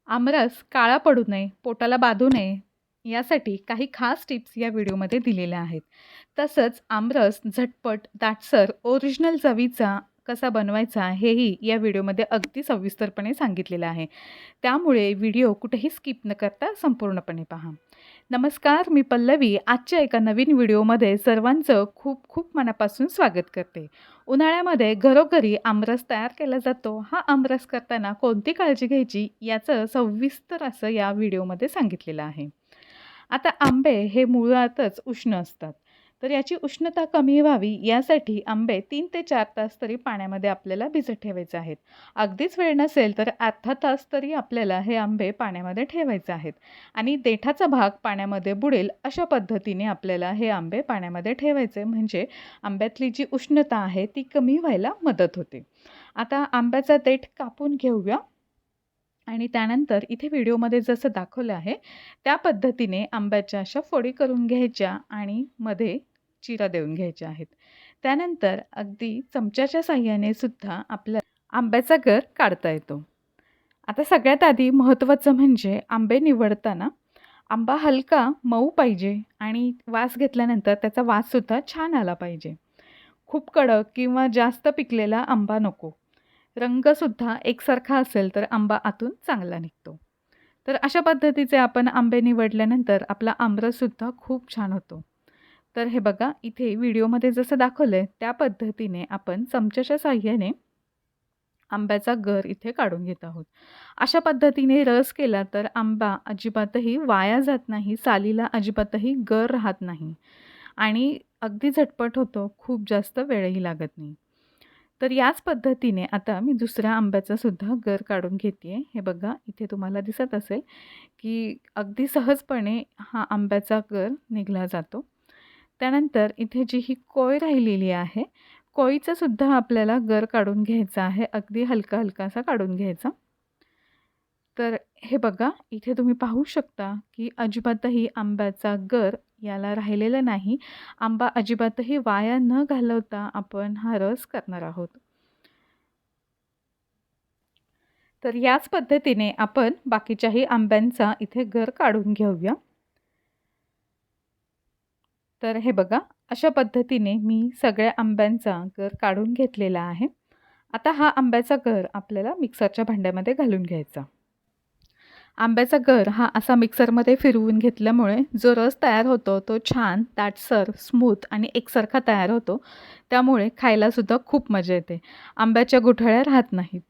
आमरस काळा पडू नये, पोटाला बाधू नये यासाठी काही खास टिप्स या व्हिडिओमध्ये दिलेल्या आहेत. तसंच आमरस झटपट, दाटसर, ओरिजिनल चवीचा कसा बनवायचा हेही या व्हिडिओमध्ये अगदी सविस्तरपणे सांगितलेलं आहे. त्यामुळे व्हिडिओ कुठेही स्किप न करता संपूर्णपणे पहा. नमस्कार, मी पल्लवी. आजच्या एका नवीन व्हिडिओमध्ये सर्वांचं खूप खूप मनापासून स्वागत करते. उन्हाळ्यामध्ये घरोघरी आमरस तयार केला जातो. हा आमरस करताना कोणती काळजी घ्यायची याचं सविस्तर असं या व्हिडिओमध्ये सांगितलेलं आहे. आता आंबे हे मुळातच उष्ण असतात. तर याची उष्णता कमी व्हावी यासाठी आंबे 3 ते 4 तास तरी पाण्यामध्ये आपल्याला भिजत ठेवायचे आहेत. अगदीच वेळ नसेल तर अर्धा तास तरी आपल्याला हे आंबे पाण्यामध्ये ठेवायचे आहेत आणि देठाचा भाग पाण्यामध्ये बुडेल अशा पद्धतीने आपल्याला हे आंबे पाण्यामध्ये ठेवायचे, म्हणजे आंब्यातली जी उष्णता आहे ती कमी व्हायला मदत होते. आता आंब्याचा देठ कापून घेऊया आणि त्यानंतर इथे व्हिडिओमध्ये जसं दाखवलं आहे त्या पद्धतीने आंब्याच्या अशा फोडी करून घ्यायच्या आणि मध्ये चिरा देऊन घ्यायच्या आहेत. त्यानंतर अगदी चमच्याच्या साहाय्याने सुद्धा आपल्या आंब्याचा गर काढता येतो. आता सगळ्यात आधी महत्त्वाचं म्हणजे आंबे निवडताना आंबा हलका मऊ पाहिजे आणि वास घेतल्यानंतर त्याचा वाससुद्धा छान आला पाहिजे. खूप कडक किंवा जास्त पिकलेला आंबा नको. रंगसुद्धा एकसारखा असेल तर आंबा आतून चांगला निघतो. तर अशा पद्धतीचे आपण आंबे निवडल्यानंतर आपला आमरससुद्धा खूप छान होतो. तर हे बघा, इथे व्हिडिओमध्ये जसं दाखवलं आहे त्या पद्धतीने आपण चमच्याच्या साहाय्याने आंब्याचा गर इथे काढून घेत आहोत. अशा पद्धतीने रस केला तर आंबा अजिबातही वाया जात नाही, सालीला अजिबातही गर राहत नाही आणि अगदी झटपट होतो, खूप जास्त वेळही लागत नाही. तर याच पद्धतीने आता मी दुसऱ्या आंब्याचा सुद्धा गर काढून घेते. हे बघा, इथे तुम्हाला दिसत असेल की अगदी सहजपणे हा आंब्याचा गर निघला जातो. त्यानंतर इथे जी ही कोय राहिलेली आहे, कोयीचा सुद्धा आपल्याला गर काढून घ्यायचा आहे. अगदी हलका-हलकासा काढून घ्यायचा. तर हे बघा, इथे तुम्ही पाहू शकता की अजिबातही आंब्याचा गर याला राहिलेला नाही. आंबा अजिबातही वाया न घालवता आपण हा रस करणार आहोत. तर याच पद्धतीने आपण बाकीच्याही आंब्यांचा इथे गर काढून घेऊया. तर हे बघा, अशा पद्धतीने मी सगळ्या आंब्यांचा गर काढून घेतलेला आहे. आता हा आंब्याचा गर आपल्याला मिक्सरच्या भांड्यामध्ये घालून घ्यायचा. आंब्याचा गर हा असा मिक्सरमध्ये फिरवून घेतल्यामुळे जो रस तयार होतो तो छान दाटसर, स्मूथ आणि एकसारखा तयार होतो. त्यामुळे खायलासुद्धा खूप मजा येते. आंब्याच्या गुठळ्या राहत नाहीत.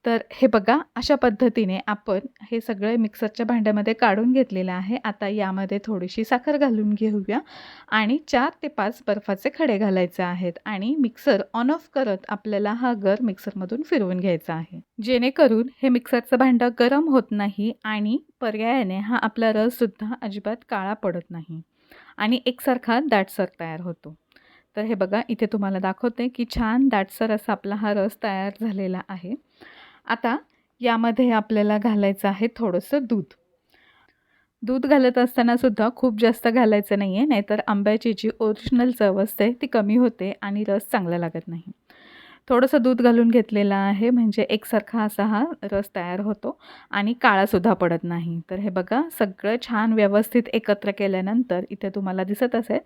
तर हे बघा, अशा पद्धतीने आपण हे सगळे मिक्सरच्या भांड्यामध्ये काढून घेतलेलं आहे. आता यामध्ये थोडीशी साखर घालून घेऊया आणि 4 ते 5 बर्फाचे खडे घालायचे आहेत आणि मिक्सर ऑन ऑफ करत आपल्याला हा गर मिक्सरमधून फिरवून घ्यायचा आहे. जेणेकरून हे मिक्सरचं भांडं गरम होत नाही आणि पर्यायाने हा आपला रससुद्धा अजिबात काळा पडत नाही आणि एकसारखा दाटसर तयार होतो. तर हे बघा, इथे तुम्हाला दाखवते की छान दाटसर असा आपला हा रस तयार झालेला आहे. आता यामध्ये आपल्याला घालायचं आहे थोडंसं दूध. दूध घालत असताना सुद्धा खूप जास्त घालायचं नाही आहे, नाहीतर आंब्याची जी ओरिजिनल चव असते ती कमी होते आणि रस चांगला लागत नाही. थोडंसं दूध घालून घेतलेलं आहे, म्हणजे एकसारखा असा हा रस तयार होतो आणि काळासुद्धा पडत नाही. तर हे बघा, सगळं छान व्यवस्थित एकत्र केल्यानंतर इथे तुम्हाला दिसत असेल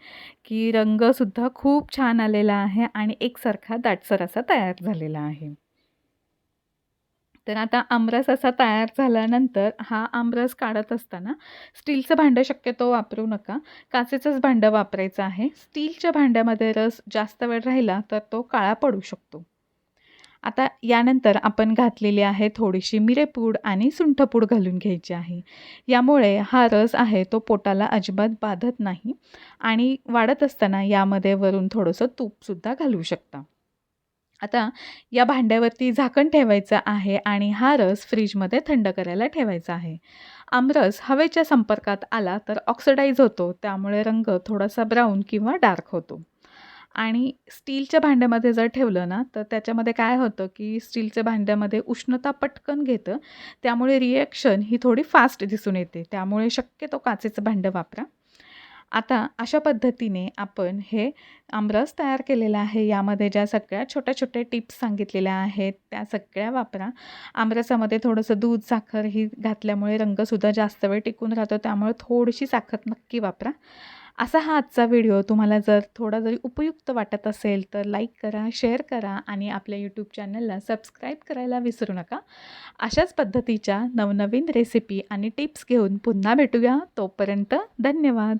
की रंगसुद्धा खूप छान आलेला आहे आणि एकसारखा दाटसर असा तयार झालेला आहे. तर आता आमरस असा तयार झाल्यानंतर हा आमरस काढत असताना स्टीलचं भांडं शक्यतो वापरू नका. काचेचंच भांडं वापरायचं आहे. स्टीलच्या भांड्यामध्ये रस जास्त वेळ राहिला तर तो काळा पडू शकतो. आता यानंतर आपण घातलेली आहे थोडीशी मिरेपूड आणि सुंठपूड घालून घ्यायची आहे. यामुळे हा रस आहे तो पोटाला अजिबात बाधत नाही आणि वाढत असताना यामध्ये वरून थोडंसं तूपसुद्धा घालू शकता. आता या भांड्यावरती झाकण ठेवायचं आहे आणि हा रस फ्रीजमध्ये थंड करायला ठेवायचा आहे. आमरस हवेच्या संपर्कात आला तर ऑक्सिडाइज होतो, त्यामुळे रंग थोडासा ब्राऊन किंवा डार्क होतो. आणि स्टीलच्या भांड्यामध्ये जर ठेवलं ना तर त्याच्यामध्ये काय होतं की स्टीलच्या भांड्यामध्ये उष्णता पटकन घेतं, त्यामुळे रिॲक्शन ही थोडी फास्ट दिसून येते. त्यामुळे शक्यतो काचेचं भांडं वापरा. आता अशा पद्धतीने आपण हे आमरस तयार केलेला आहे. यामध्ये ज्या सगळ्या छोट्या-छोट्या टिप्स सांगितलेल्या आहेत, त्या सगळ्या वापरा. आमरसामध्ये थोडंसं दूध, साखर ही घातल्यामुळे रंगसुद्धा जास्त वेळ टिकून राहतो. त्यामुळे थोडीशी साखर नक्की वापरा. असा हा आजचा व्हिडिओ तुम्हाला जर थोडा जरी उपयुक्त वाटत असेल, तर लाईक करा, शेअर करा आणि आपल्या यूट्यूब चॅनलला सबस्क्राईब करायला विसरू नका. अशाच पद्धतीच्या नवनवीन रेसिपी आणि टिप्स घेऊन पुन्हा भेटूया. तोपर्यंत धन्यवाद.